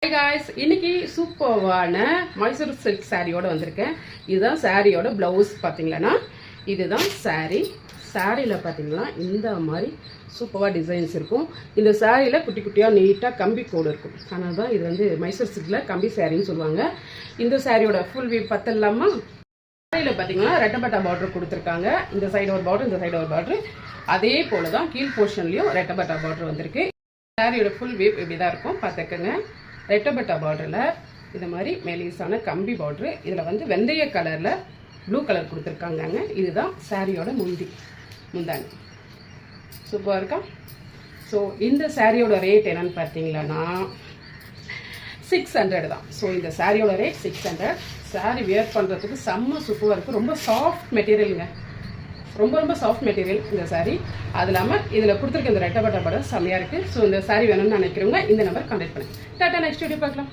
Hi guys, இன்னைக்கு சூப்பரான Mysore silk சாரியோட வந்திருக்கேன். இதுதான் சாரியோட பிளவுஸ் பாத்தீங்களா? இதுதான் சாரி. சாரியில பாத்தீங்களா இந்த மாதிரி சூப்பரா டிசைன்ஸ் இருக்கும். இந்த சாரியில குட்டி குட்டியா நீட்டா கம்பி கோடு இருக்கும். அதனால தான் இது வந்து மைசூர் சில்க்ல கம்பி சாரின்னு சொல்லுவாங்க. இந்த சாரியோட ஃபுல் வியூ பார்த்தலாமா? சாரியில பாத்தீங்கன்னா ரெட்டப்பட்டா பார்டர் கொடுத்துருக்காங்க. இந்த சைடு ஒரு பார்டர், இந்த சைடு ஒரு பார்டர். அதே போல தான் கீழ் போர்ஷன்லயும் ரெட்டப்பட்டா பார்டர் வந்திருக்கு. சாரியோட ஃபுல் வியூ இப்படி தான் இருக்கும் பார்த்துக்கங்க. ரெட்டப்பட்டா பார்டரில் இது மாதிரி மெலிசான கம்பி பார்டரு. இதில் வந்து வெந்தய கலரில் ப்ளூ கலர் கொடுத்துருக்காங்க. இதுதான் சாரியோட முந்தானி. சூப்பராக இருக்கா? ஸோ இந்த சாரியோட ரேட் என்னன்னு பார்த்தீங்கன்னா 600 தான். ஸோ இந்த சாரியோட ரேட் 600. சாரி வியர் பண்ணுறதுக்கு செம்ம சூப்பராக இருக்கும். ரொம்ப சாஃப்ட் மெட்டீரியலுங்க. ரொம்ப சாஃப்ட் மெட்டீரியல் இந்த சாரி. அது இல்லாமல் இதில் கொடுத்துருக்க இந்த ரெட்டப்பட்டா பார்டர் செம்மையாக இருக்குது. ஸோ இந்த சாரி வேணும்னு நினைக்கிறவங்க இந்த நம்பர் கான்டாக்ட் பண்ணுங்க. டாட்டா, நெக்ஸ்ட் வீடியோ பார்க்கலாம்.